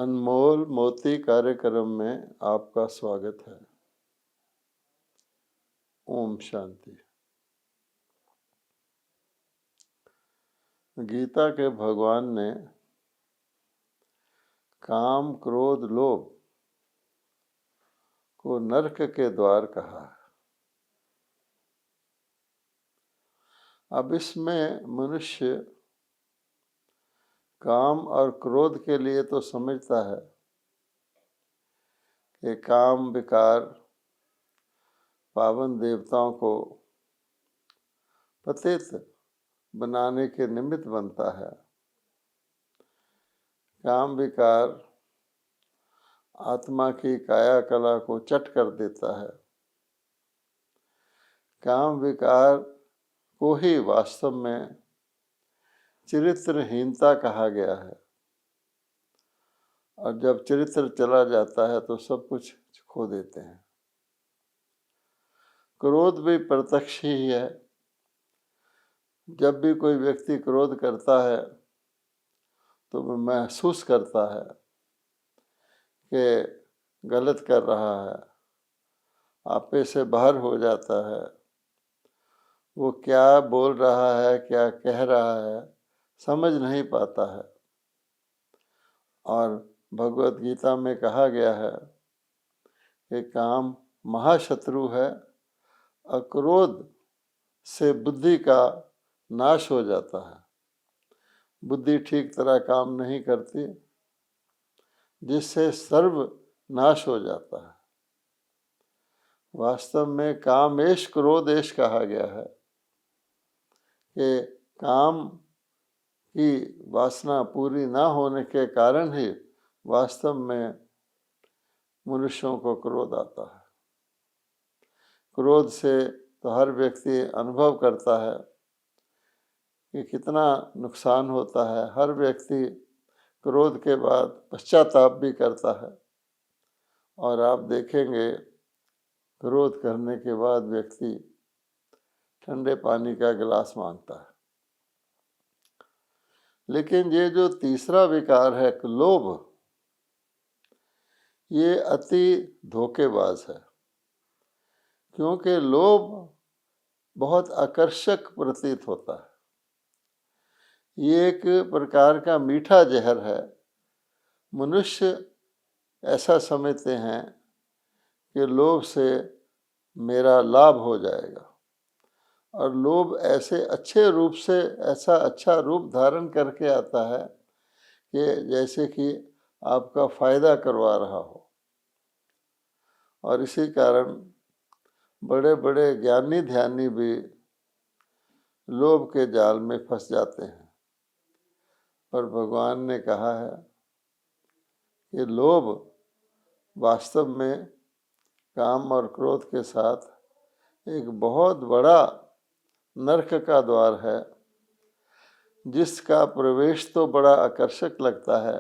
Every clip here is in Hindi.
अनमोल मोती कार्यक्रम में आपका स्वागत है। ओम शांति। गीता के भगवान ने काम, क्रोध, लोभ को नरक के द्वार कहा है। अब इसमें मनुष्य काम और क्रोध के लिए तो समझता है कि काम विकार पावन देवताओं को पतित बनाने के निमित्त बनता है। काम विकार आत्मा की काया कला को चट कर देता है। काम विकार को ही वास्तव में चरित्रहीनता कहा गया है, और जब चरित्र चला जाता है तो सब कुछ खो देते हैं। क्रोध भी प्रत्यक्ष ही है। जब भी कोई व्यक्ति क्रोध करता है तो वो महसूस करता है कि गलत कर रहा है, आपे से बाहर हो जाता है। वो क्या बोल रहा है, क्या कह रहा है, समझ नहीं पाता है। और भगवत गीता में कहा गया है कि काम महाशत्रु है, अक्रोध से बुद्धि का नाश हो जाता है। बुद्धि ठीक तरह काम नहीं करती, जिससे सर्व नाश हो जाता है। वास्तव में कामेश क्रोधेश कहा गया है कि काम की वासना पूरी ना होने के कारण ही वास्तव में मनुष्यों को क्रोध आता है। क्रोध से तो हर व्यक्ति अनुभव करता है कि कितना नुकसान होता है। हर व्यक्ति क्रोध के बाद पश्चाताप भी करता है, और आप देखेंगे क्रोध करने के बाद व्यक्ति ठंडे पानी का गिलास मांगता है। लेकिन ये जो तीसरा विकार है लोभ, ये अति धोखेबाज है, क्योंकि लोभ बहुत आकर्षक प्रतीत होता है। ये एक प्रकार का मीठा जहर है। मनुष्य ऐसा समझते हैं कि लोभ से मेरा लाभ हो जाएगा, और लोभ ऐसे अच्छे रूप से ऐसा अच्छा रूप धारण करके आता है कि जैसे कि आपका फायदा करवा रहा हो। और इसी कारण बड़े बड़े ज्ञानी ध्यानी भी लोभ के जाल में फंस जाते हैं। पर भगवान ने कहा है कि लोभ वास्तव में काम और क्रोध के साथ एक बहुत बड़ा नरक का द्वार है, जिसका प्रवेश तो बड़ा आकर्षक लगता है,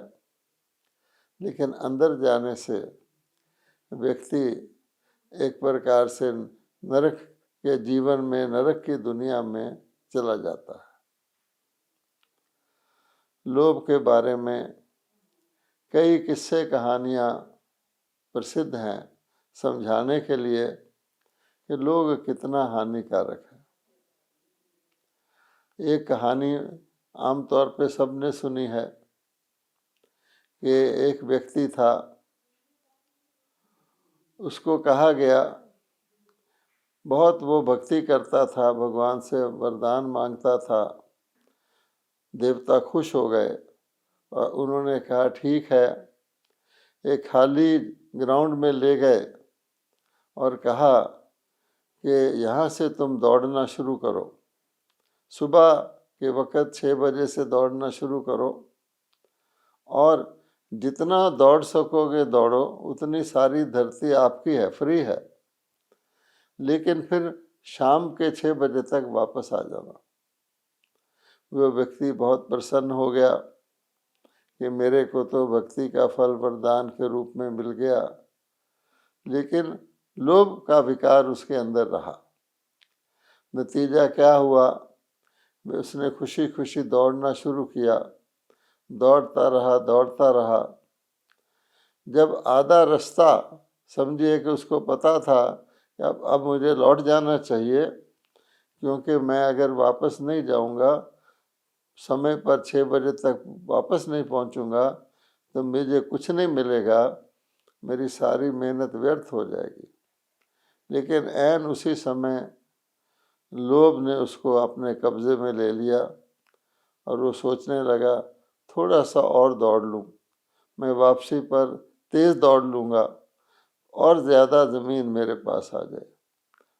लेकिन अंदर जाने से व्यक्ति एक प्रकार से नरक के जीवन में, नरक की दुनिया में चला जाता है। लोभ के बारे में कई किस्से कहानियाँ प्रसिद्ध हैं, समझाने के लिए कि लोभ कितना हानिकारक है। एक कहानी आमतौर पे सबने सुनी है कि एक व्यक्ति था, उसको कहा गया, बहुत वो भक्ति करता था, भगवान से वरदान मांगता था। देवता खुश हो गए और उन्होंने कहा ठीक है। एक खाली ग्राउंड में ले गए और कहा कि यहाँ से तुम दौड़ना शुरू करो। सुबह के वक़्त 6 बजे से दौड़ना शुरू करो, और जितना दौड़ सकोगे दौड़ो, उतनी सारी धरती आपकी है, फ्री है। लेकिन फिर शाम के 6 बजे तक वापस आ जाना। वह व्यक्ति बहुत प्रसन्न हो गया कि मेरे को तो भक्ति का फल वरदान के रूप में मिल गया, लेकिन लोभ का विकार उसके अंदर रहा। नतीजा क्या हुआ, उसने खुशी खुशी दौड़ना शुरू किया। दौड़ता रहा, जब आधा रास्ता समझिए कि उसको पता था कि अब मुझे लौट जाना चाहिए, क्योंकि मैं अगर वापस नहीं जाऊंगा, समय पर 6 बजे तक वापस नहीं पहुंचूंगा, तो मुझे कुछ नहीं मिलेगा, मेरी सारी मेहनत व्यर्थ हो जाएगी। लेकिन ऐन उसी समय लोभ ने उसको अपने कब्जे में ले लिया और वो सोचने लगा, थोड़ा सा और दौड़ लूं, मैं वापसी पर तेज़ दौड़ लूँगा और ज़्यादा ज़मीन मेरे पास आ जाए।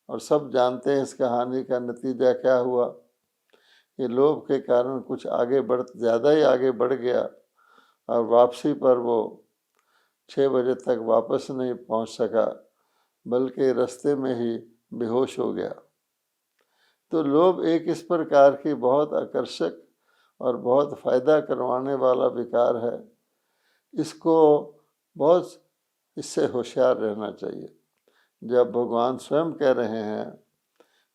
और सब जानते हैं इस कहानी का नतीजा क्या हुआ, कि लोभ के कारण कुछ ज़्यादा ही आगे बढ़ गया और वापसी पर वो 6 बजे तक वापस नहीं पहुंच सका, बल्कि रास्ते में ही बेहोश हो गया। तो लोभ एक इस प्रकार की बहुत आकर्षक और बहुत फायदा करवाने वाला विकार है। इसको बहुत इससे होशियार रहना चाहिए। जब भगवान स्वयं कह रहे हैं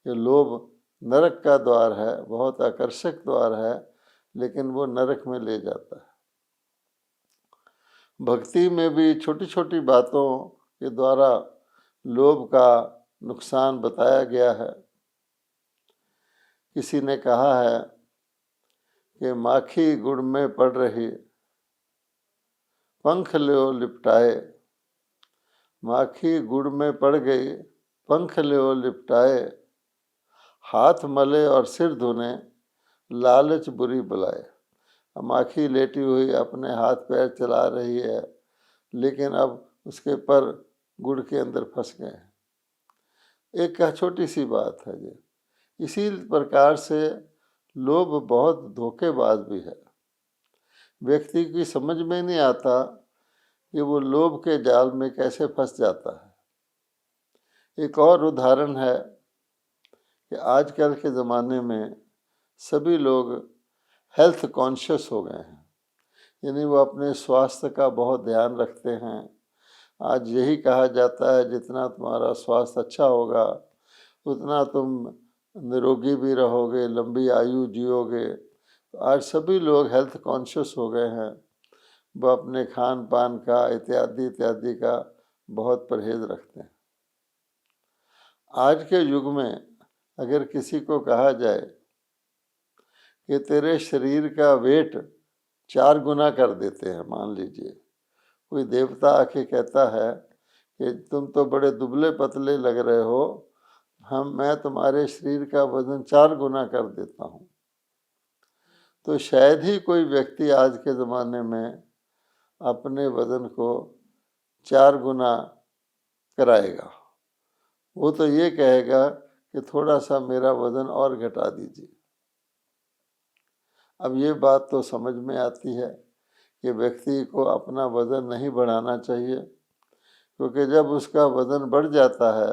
कि लोभ नरक का द्वार है, बहुत आकर्षक द्वार है, लेकिन वो नरक में ले जाता है। भक्ति में भी छोटी छोटी बातों के द्वारा लोभ का नुकसान बताया गया है। किसी ने कहा है कि माखी गुड़ में पड़ रही, पंख लो लिपटाए, माखी गुड़ में पड़ गई, पंख लो लिपटाए, हाथ मले और सिर धुने, लालच बुरी बुलाए। माखी लेटी हुई अपने हाथ पैर चला रही है, लेकिन अब उसके पर गुड़ के अंदर फंस गए हैं। एक छोटी सी बात है ये। इसी प्रकार से लोभ बहुत धोखेबाज भी है। व्यक्ति की समझ में नहीं आता कि वो लोभ के जाल में कैसे फंस जाता है। एक और उदाहरण है कि आजकल के ज़माने में सभी लोग हेल्थ कॉन्शियस हो गए हैं, यानी वो अपने स्वास्थ्य का बहुत ध्यान रखते हैं। आज यही कहा जाता है, जितना तुम्हारा स्वास्थ्य अच्छा होगा उतना तुम निरोगी भी रहोगे, लंबी आयु जियोगे। तो आज सभी लोग हेल्थ कॉन्शियस हो गए हैं। वो अपने खान पान का इत्यादि इत्यादि का बहुत परहेज रखते हैं। आज के युग में अगर किसी को कहा जाए कि तेरे शरीर का वेट 4 गुना कर देते हैं, मान लीजिए कोई देवता आके कहता है कि तुम तो बड़े दुबले पतले लग रहे हो, मैं तुम्हारे शरीर का वजन 4 गुना कर देता हूँ, तो शायद ही कोई व्यक्ति आज के ज़माने में अपने वजन को 4 गुना कराएगा। वो तो ये कहेगा कि थोड़ा सा मेरा वजन और घटा दीजिए। अब ये बात तो समझ में आती है कि व्यक्ति को अपना वजन नहीं बढ़ाना चाहिए, क्योंकि जब उसका वजन बढ़ जाता है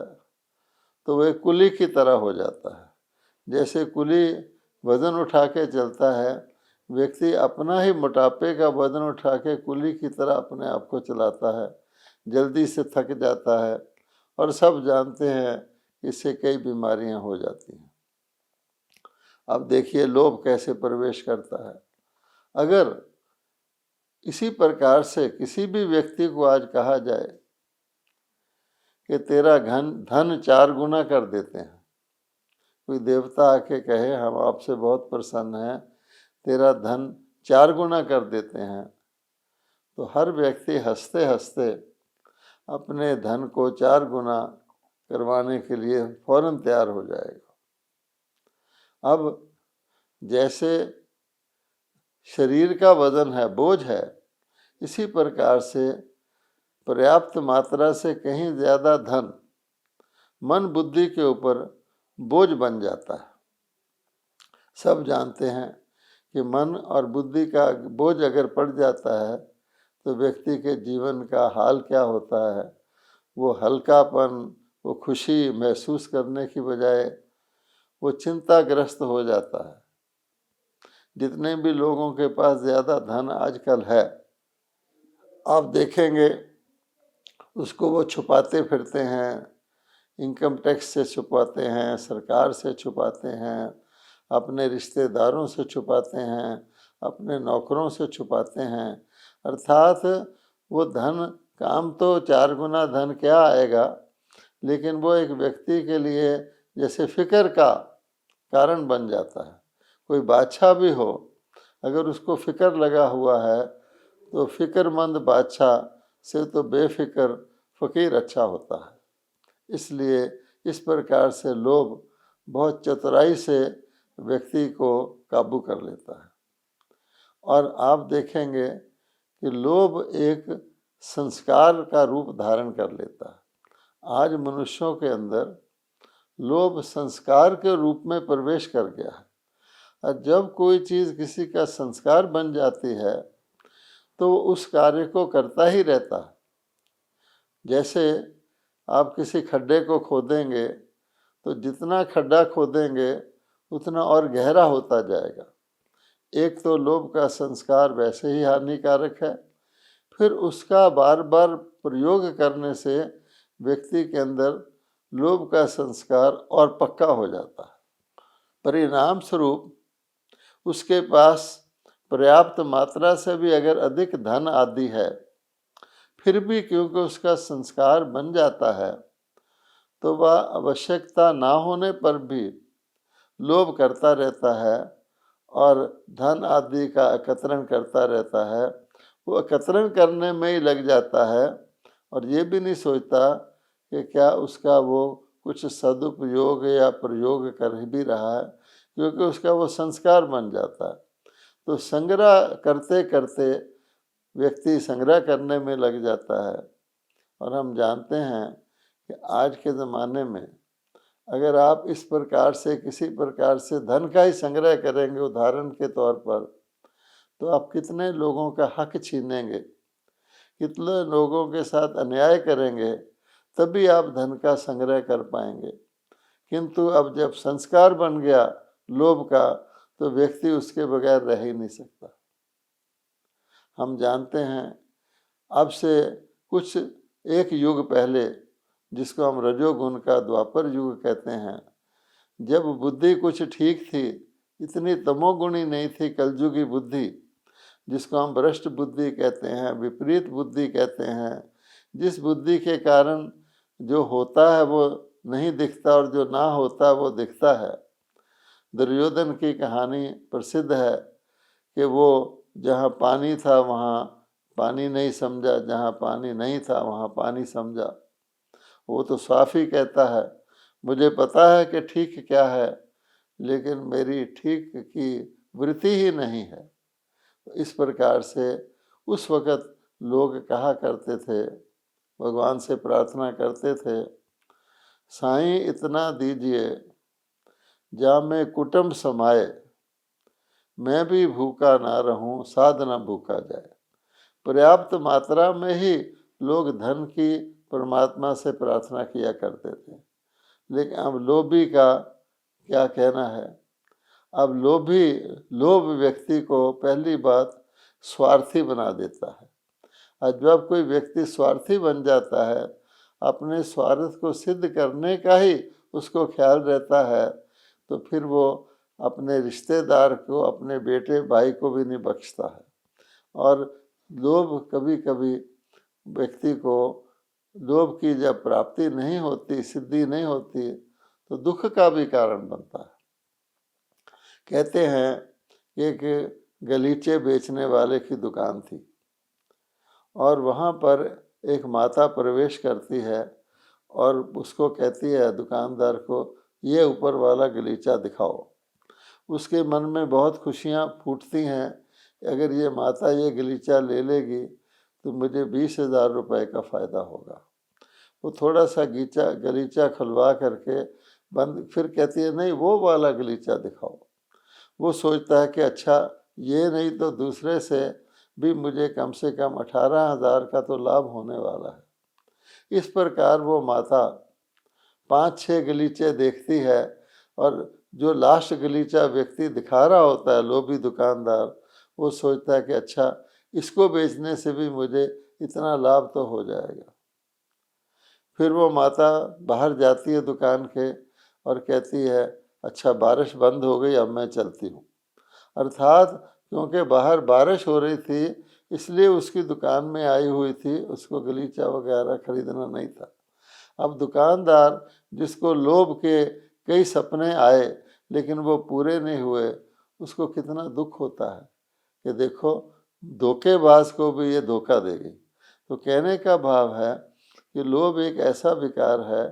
तो वह कुली की तरह हो जाता है। जैसे कुली वजन उठा के चलता है, व्यक्ति अपना ही मोटापे का वजन उठा के कुली की तरह अपने आप को चलाता है, जल्दी से थक जाता है और सब जानते हैं इससे कई बीमारियां हो जाती हैं। अब देखिए लोभ कैसे प्रवेश करता है। अगर इसी प्रकार से किसी भी व्यक्ति को आज कहा जाए कि तेरा धन 4 गुना कर देते हैं, कोई देवता आके कहे हम आपसे बहुत प्रसन्न हैं, तेरा धन 4 गुना कर देते हैं, तो हर व्यक्ति हंसते हंसते अपने धन को 4 गुना करवाने के लिए फौरन तैयार हो जाएगा। अब जैसे शरीर का वजन है, बोझ है, इसी प्रकार से पर्याप्त मात्रा से कहीं ज़्यादा धन मन बुद्धि के ऊपर बोझ बन जाता है। सब जानते हैं कि मन और बुद्धि का बोझ अगर पड़ जाता है तो व्यक्ति के जीवन का हाल क्या होता है। वो हल्कापन, वो खुशी महसूस करने की बजाय वो चिंताग्रस्त हो जाता है। जितने भी लोगों के पास ज़्यादा धन आजकल है, आप देखेंगे उसको वो छुपाते फिरते हैं, इनकम टैक्स से छुपाते हैं, सरकार से छुपाते हैं, अपने रिश्तेदारों से छुपाते हैं, अपने नौकरों से छुपाते हैं। अर्थात वो धन काम तो 4 गुना धन क्या आएगा, लेकिन वो एक व्यक्ति के लिए जैसे फिक्र का कारण बन जाता है। कोई बादशाह भी हो, अगर उसको फिक्र लगा हुआ है तो फिक्रमंद बादशाह से तो बेफिक्र फकीर अच्छा होता है। इसलिए इस प्रकार से लोभ बहुत चतुराई से व्यक्ति को काबू कर लेता है। और आप देखेंगे कि लोभ एक संस्कार का रूप धारण कर लेता है। आज मनुष्यों के अंदर लोभ संस्कार के रूप में प्रवेश कर गया है। और जब कोई चीज़ किसी का संस्कार बन जाती है तो उस कार्य को करता ही रहता है। जैसे आप किसी खड्डे को खोदेंगे तो जितना खड्डा खोदेंगे उतना और गहरा होता जाएगा। एक तो लोभ का संस्कार वैसे ही हानिकारक है, फिर उसका बार बार प्रयोग करने से व्यक्ति के अंदर लोभ का संस्कार और पक्का हो जाता है। परिणाम स्वरूप उसके पास पर्याप्त मात्रा से भी अगर अधिक धन आदि है, फिर भी क्योंकि उसका संस्कार बन जाता है तो वह आवश्यकता ना होने पर भी लोभ करता रहता है और धन आदि का एकत्रण करता रहता है। वो एकत्रण करने में ही लग जाता है और ये भी नहीं सोचता कि क्या उसका वो कुछ सदुपयोग या प्रयोग कर भी रहा है, क्योंकि उसका वो संस्कार बन जाता है। तो संग्रह करते करते व्यक्ति संग्रह करने में लग जाता है। और हम जानते हैं कि आज के ज़माने में अगर आप इस प्रकार से किसी प्रकार से धन का ही संग्रह करेंगे उदाहरण के तौर पर, तो आप कितने लोगों का हक छीनेंगे, कितने लोगों के साथ अन्याय करेंगे, तभी आप धन का संग्रह कर पाएंगे। किंतु अब जब संस्कार बन गया लोभ का, तो व्यक्ति उसके बगैर रह ही नहीं सकता। हम जानते हैं अब से कुछ एक युग पहले, जिसको हम रजोगुण का द्वापर युग कहते हैं, जब बुद्धि कुछ ठीक थी, इतनी तमोगुणी नहीं थी कलयुगी बुद्धि, जिसको हम भ्रष्ट बुद्धि कहते हैं, विपरीत बुद्धि कहते हैं, जिस बुद्धि के कारण जो होता है वो नहीं दिखता और जो ना होता वो दिखता है। दुर्योधन की कहानी प्रसिद्ध है कि वो जहाँ पानी था वहाँ पानी नहीं समझा, जहाँ पानी नहीं था वहाँ पानी समझा। वो तो साफ ही कहता है, मुझे पता है कि ठीक क्या है, लेकिन मेरी ठीक की वृत्ति ही नहीं है। इस प्रकार से उस वक़्त लोग कहा करते थे, भगवान से प्रार्थना करते थे, साईं इतना दीजिए जा में कुटुंब समाए, मैं भी भूखा ना रहूं साध ना भूखा जाए। पर्याप्त मात्रा में ही लोग धन की परमात्मा से प्रार्थना किया करते थे। लेकिन अब लोभी का क्या कहना है। अब लोभ व्यक्ति को पहली बात स्वार्थी बना देता है। और जब कोई व्यक्ति स्वार्थी बन जाता है, अपने स्वार्थ को सिद्ध करने का ही उसको ख्याल रहता है, तो फिर वो अपने रिश्तेदार को, अपने बेटे भाई को भी नहीं बख्शता है। और लोभ कभी कभी व्यक्ति को, लोभ की जब प्राप्ति नहीं होती, सिद्धि नहीं होती, तो दुख का भी कारण बनता है। कहते हैं एक गलीचे बेचने वाले की दुकान थी और वहाँ पर एक माता प्रवेश करती है और उसको कहती है दुकानदार को, ये ऊपर वाला गलीचा दिखाओ। उसके मन में बहुत खुशियाँ फूटती हैं, अगर ये माता ये गलीचा ले लेगी तो मुझे 20,000 रुपये का फ़ायदा होगा। वो थोड़ा सा गलीचा खुलवा करके बंद, फिर कहती है नहीं वो वाला गलीचा दिखाओ। वो सोचता है कि अच्छा ये नहीं तो दूसरे से भी मुझे कम से कम 18,000 का तो लाभ होने वाला है। इस प्रकार वो माता 5-6 गलीचे देखती है और जो लास्ट गलीचा व्यक्ति दिखा रहा होता है, लोभी दुकानदार, वो सोचता है कि अच्छा इसको बेचने से भी मुझे इतना लाभ तो हो जाएगा। फिर वो माता बाहर जाती है दुकान के और कहती है अच्छा बारिश बंद हो गई, अब मैं चलती हूँ। अर्थात क्योंकि बाहर बारिश हो रही थी, इसलिए उसकी दुकान में आई हुई थी, उसको गलीचा वगैरह खरीदना नहीं था। अब दुकानदार जिसको लोभ के कई सपने आए लेकिन वो पूरे नहीं हुए, उसको कितना दुख होता है कि देखो धोखेबाज को भी ये धोखा देगी। तो कहने का भाव है कि लोभ एक ऐसा विकार है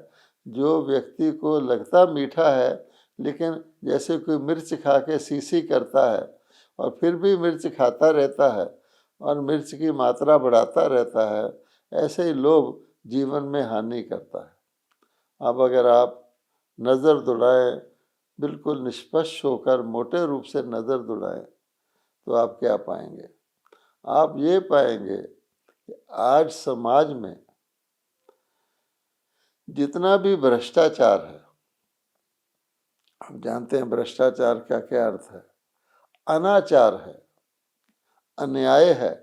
जो व्यक्ति को लगता मीठा है, लेकिन जैसे कोई मिर्च खा के शीशी करता है और फिर भी मिर्च खाता रहता है और मिर्च की मात्रा बढ़ाता रहता है, ऐसे ही लोभ जीवन में हानि करता है। अब अगर आप नज़र दौड़ाएं, बिल्कुल निष्पक्ष होकर मोटे रूप से नज़र दौड़ाएं, तो आप क्या पाएंगे? आप ये पाएंगे कि आज समाज में जितना भी भ्रष्टाचार है, आप जानते हैं भ्रष्टाचार का क्या अर्थ है? अनाचार है, अन्याय है,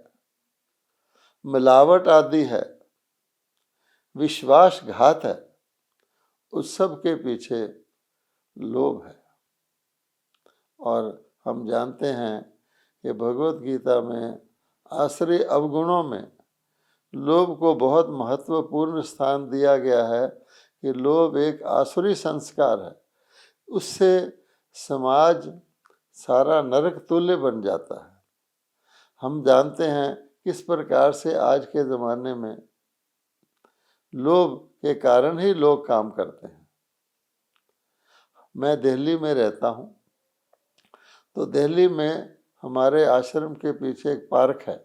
मिलावट आदि है, विश्वासघात है, उस सब के पीछे लोभ है। और हम जानते हैं कि भगवत गीता में आश्रय अवगुणों में लोभ को बहुत महत्वपूर्ण स्थान दिया गया है कि लोभ एक आसुरी संस्कार है, उससे समाज सारा नरक तुल्य बन जाता है। हम जानते हैं किस प्रकार से आज के ज़माने में लोभ के कारण ही लोग काम करते हैं। मैं दिल्ली में रहता हूँ, तो दिल्ली में हमारे आश्रम के पीछे एक पार्क है,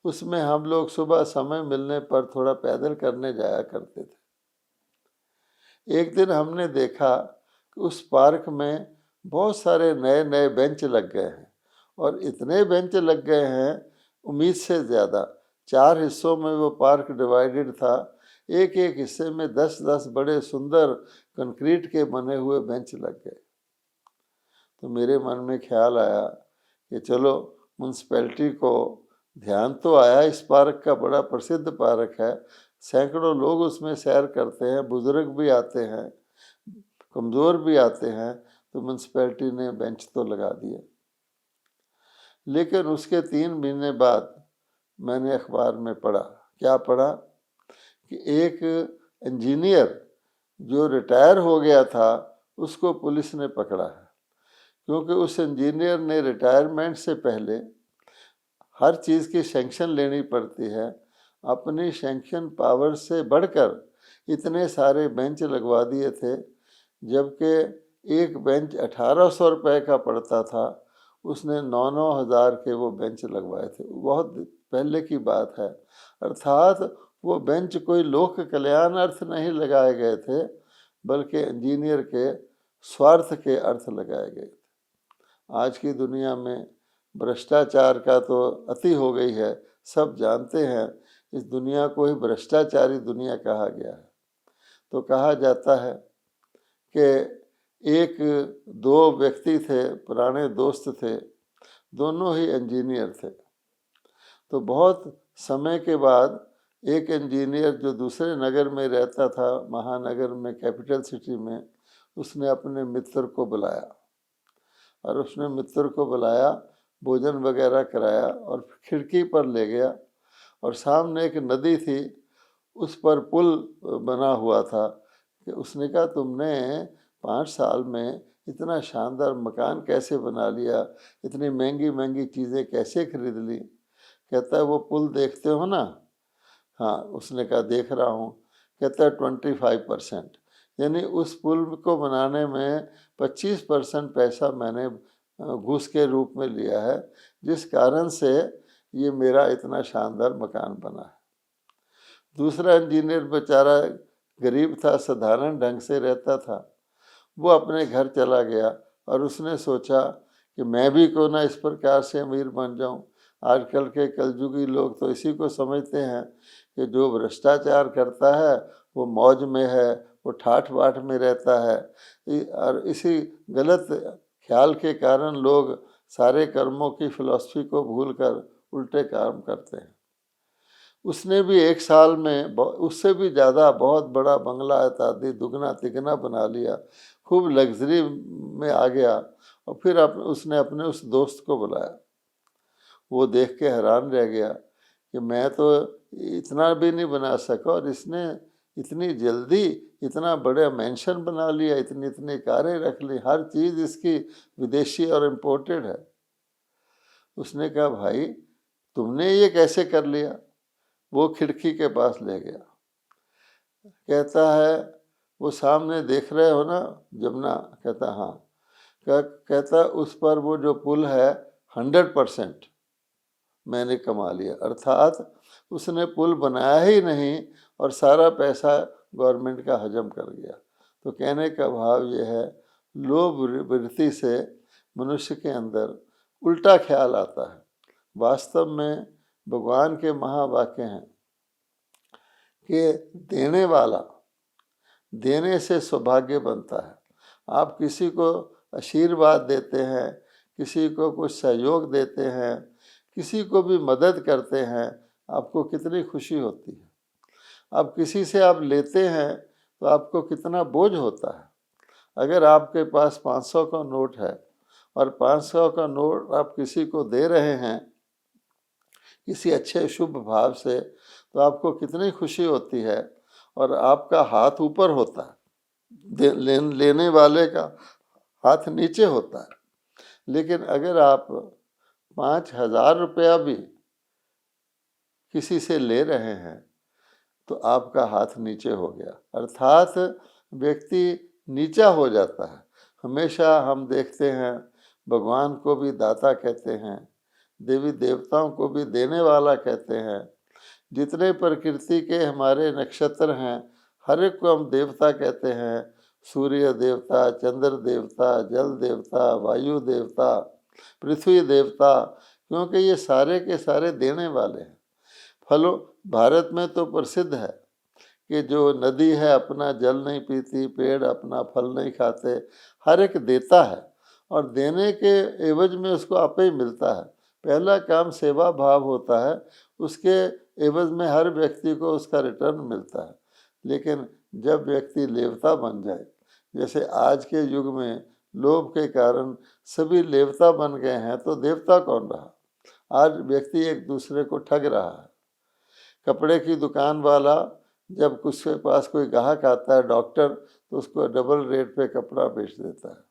उसमें हम लोग सुबह समय मिलने पर थोड़ा पैदल करने जाया करते थे। एक दिन हमने देखा कि उस पार्क में बहुत सारे नए नए बेंच लग गए हैं और इतने बेंच लग गए हैं उम्मीद से ज़्यादा। 4 हिस्सों में वो पार्क डिवाइडेड था, एक एक हिस्से में 10-10 बड़े सुंदर कंक्रीट के बने हुए बेंच लग गए। तो मेरे मन में ख्याल आया कि चलो म्यूनसिपैलिटी को ध्यान तो आया, इस पार्क का बड़ा प्रसिद्ध पार्क है, सैकड़ों लोग उसमें सैर करते हैं, बुजुर्ग भी आते हैं, कमज़ोर भी आते हैं, तो म्यूनसिपैलिटी ने बेंच तो लगा दिए। लेकिन उसके 3 महीने बाद मैंने अखबार में पढ़ा, क्या पढ़ा कि एक इंजीनियर जो रिटायर हो गया था उसको पुलिस ने पकड़ा है, क्योंकि उस इंजीनियर ने रिटायरमेंट से पहले हर चीज़ की सैंक्शन लेनी पड़ती है, अपनी सैंक्शन पावर से बढ़कर इतने सारे बेंच लगवा दिए थे, जबकि एक बेंच 1800 रुपये का पड़ता था, उसने 9-9 हज़ार के वो बेंच लगवाए थे। बहुत पहले की बात है। अर्थात वो बेंच कोई लोक कल्याण अर्थ नहीं लगाए गए थे, बल्कि इंजीनियर के स्वार्थ के अर्थ लगाए गए थे। आज की दुनिया में भ्रष्टाचार का तो अति हो गई है, सब जानते हैं, इस दुनिया को ही भ्रष्टाचारी दुनिया कहा गया है। तो कहा जाता है कि एक दो व्यक्ति थे, पुराने दोस्त थे, दोनों ही इंजीनियर थे। तो बहुत समय के बाद एक इंजीनियर जो दूसरे नगर में रहता था, महानगर में, कैपिटल सिटी में, उसने अपने मित्र को बुलाया और उसने मित्र को बुलाया, भोजन वगैरह कराया और खिड़की पर ले गया और सामने एक नदी थी, उस पर पुल बना हुआ था कि उसने कहा तुमने 5 साल में इतना शानदार मकान कैसे बना लिया, इतनी महंगी महंगी चीज़ें कैसे खरीद ली? कहता है वो पुल देखते हो ना? हाँ, उसने कहा देख रहा हूँ। कहता है 25%, यानी उस पुल को बनाने में 25% पैसा मैंने घूस के रूप में लिया है, जिस कारण से ये मेरा इतना शानदार मकान बना है। दूसरा इंजीनियर बेचारा गरीब था, साधारण ढंग से रहता था, वो अपने घर चला गया और उसने सोचा कि मैं भी क्यों ना इस प्रकार से अमीर बन जाऊं। आजकल के कलयुगी लोग तो इसी को समझते हैं कि जो भ्रष्टाचार करता है वो मौज में है, वो ठाठ बाट में रहता है, और इसी गलत ख्याल के कारण लोग सारे कर्मों की फिलॉसफी को भूलकर उल्टे काम करते हैं। उसने भी 1 साल में उससे भी ज़्यादा बहुत बड़ा बंगला इत्यादि दुगना तिगना बना लिया, खूब लग्जरी में आ गया। और फिर उसने अपने उस दोस्त को बुलाया, वो देख के हैरान रह गया कि मैं तो इतना भी नहीं बना सका और इसने इतनी जल्दी इतना बड़ा मेंशन बना लिया, इतनी इतनी कारें रख ली, हर चीज़ इसकी विदेशी और इम्पोर्टेड है। उसने कहा भाई तुमने ये कैसे कर लिया? वो खिड़की के पास ले गया, कहता है वो सामने देख रहे हो ना जमुना? कहता हाँ। कहता उस पर वो जो पुल है 100% मैंने कमा लिया, अर्थात उसने पुल बनाया ही नहीं और सारा पैसा गवर्नमेंट का हजम कर गया। तो कहने का भाव ये है, लोभ वृत्ति से मनुष्य के अंदर उल्टा ख्याल आता है। वास्तव में भगवान के महावाक्य हैं कि देने वाला देने से सौभाग्य बनता है। आप किसी को आशीर्वाद देते हैं, किसी को कुछ सहयोग देते हैं, किसी को भी मदद करते हैं, आपको कितनी खुशी होती है। अब किसी से आप लेते हैं तो आपको कितना बोझ होता है। अगर आपके पास 500 का नोट है और 500 का नोट आप किसी को दे रहे हैं किसी अच्छे शुभ भाव से, तो आपको कितनी खुशी होती है और आपका हाथ ऊपर होता है, लेने वाले का हाथ नीचे होता है। लेकिन अगर आप 5,000 रुपया भी किसी से ले रहे हैं तो आपका हाथ नीचे हो गया, अर्थात व्यक्ति नीचा हो जाता है। हमेशा हम देखते हैं भगवान को भी दाता कहते हैं, देवी देवताओं को भी देने वाला कहते हैं। जितने प्रकृति के हमारे नक्षत्र हैं हर एक को हम देवता कहते हैं। सूर्य देवता, चंद्र देवता, जल देवता, वायु देवता, पृथ्वी देवता, क्योंकि ये सारे के सारे देने वाले हैं। फलों भारत में तो प्रसिद्ध है कि जो नदी है अपना जल नहीं पीती, पेड़ अपना फल नहीं खाते, हर एक देता है और देने के एवज में उसको आपे ही मिलता है। पहला काम सेवा भाव होता है, उसके एवज में हर व्यक्ति को उसका रिटर्न मिलता है। लेकिन जब व्यक्ति लेवता बन जाए, जैसे आज के युग में लोभ के कारण सभी लेवता बन गए हैं, तो देवता कौन रहा? आज व्यक्ति एक दूसरे को ठग रहा है। कपड़े की दुकान वाला जब उसके पास कोई ग्राहक आता है डॉक्टर, तो उसको डबल रेट पे कपड़ा बेच देता है।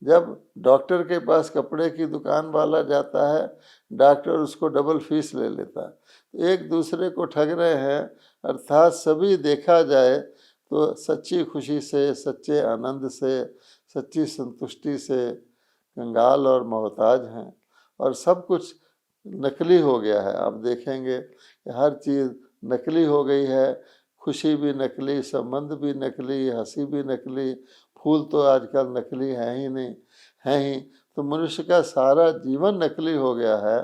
जब डॉक्टर के पास कपड़े की दुकान वाला जाता है, डॉक्टर उसको डबल फीस ले लेता है। तो एक दूसरे को ठग रहे हैं, अर्थात सभी देखा जाए तो सच्ची खुशी से, सच्चे आनंद से, सच्ची संतुष्टि से कंगाल और मोहताज हैं और सब कुछ नकली हो गया है। आप देखेंगे कि हर चीज़ नकली हो गई है, खुशी भी नकली, संबंध भी नकली, हंसी भी नकली, फूल तो आजकल नकली है ही नहीं, है ही। तो मनुष्य का सारा जीवन नकली हो गया है।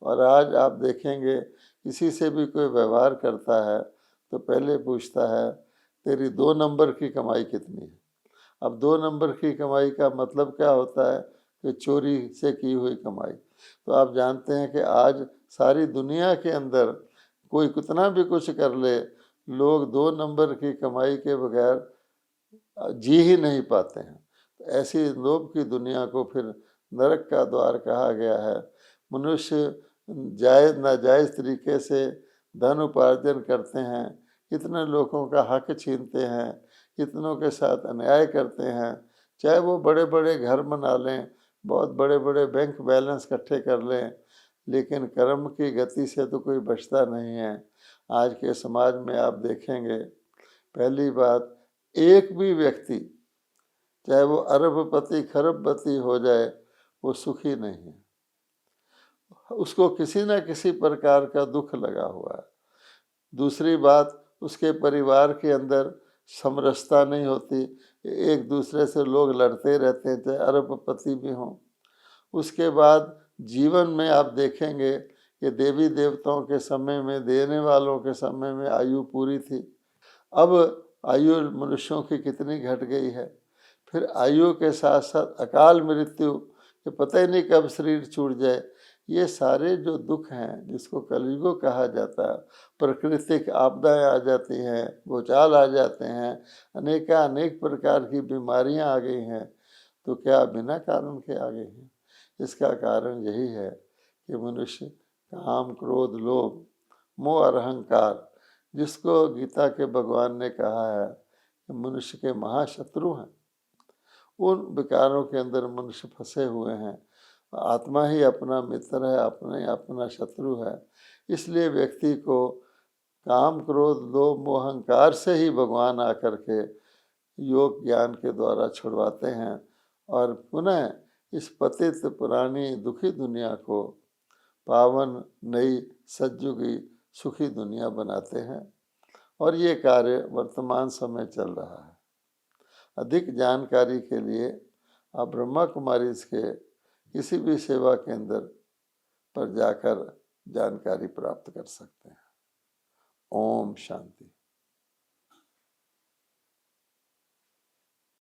और आज आप देखेंगे किसी से भी कोई व्यवहार करता है तो पहले पूछता है तेरी 2 नंबर की कमाई कितनी है। अब 2 नंबर की कमाई का मतलब क्या होता है कि चोरी से की हुई कमाई। तो आप जानते हैं कि आज सारी दुनिया के अंदर कोई कितना भी कुछ कर ले, लोग 2 नंबर की कमाई के बगैर जी ही नहीं पाते हैं। तो ऐसी लोभ की दुनिया को फिर नरक का द्वार कहा गया है। मनुष्य जायज़ नाजायज़ तरीके से धन उपार्जन करते हैं, कितने लोगों का हक छीनते हैं, कितनों के साथ अन्याय करते हैं। चाहे वो बड़े बड़े घर बना लें, बहुत बड़े बड़े बैंक बैलेंस इकट्ठे कर लें, लेकिन कर्म की गति से तो कोई बचता नहीं है। आज के समाज में आप देखेंगे, पहली बात, एक भी व्यक्ति चाहे वो अरबपति खरबपति हो जाए, वो सुखी नहीं है। उसको किसी न किसी प्रकार का दुख लगा हुआ है। दूसरी बात, उसके परिवार के अंदर समरसता नहीं होती, एक दूसरे से लोग लड़ते रहते हैं, चाहे अरबपति भी हों। उसके बाद जीवन में आप देखेंगे कि देवी देवताओं के समय में, देने वालों के समय में आयु पूरी थी। अब आयु मनुष्यों की कितनी घट गई है। फिर आयु के साथ साथ अकाल मृत्यु, कि पता ही नहीं कब शरीर छूट जाए। ये सारे जो दुख हैं, जिसको कलयुग कहा जाता है, प्राकृतिक आपदाएं आ जाती हैं, भूचाल आ जाते हैं, अनेक प्रकार की बीमारियां आ गई हैं, तो क्या बिना कारण के आ गई हैं? इसका कारण यही है कि मनुष्य काम, क्रोध, लोभ, मोह और अहंकार, जिसको गीता के भगवान ने कहा है कि मनुष्य के महाशत्रु हैं, उन विकारों के अंदर मनुष्य फंसे हुए हैं। आत्मा ही अपना मित्र है, अपना शत्रु है। इसलिए व्यक्ति को काम, क्रोध, लोभ, मोह, अहंकार से ही भगवान आकर के योग ज्ञान के द्वारा छुड़वाते हैं और पुनः इस पतित पुरानी दुखी दुनिया को पावन, नई, सज्जुगी, सुखी दुनिया बनाते हैं। और ये कार्य वर्तमान समय चल रहा है। अधिक जानकारी के लिए आप ब्रह्मा कुमारी के किसी भी सेवा केंद्र पर जाकर जानकारी प्राप्त कर सकते हैं। ओम शांति।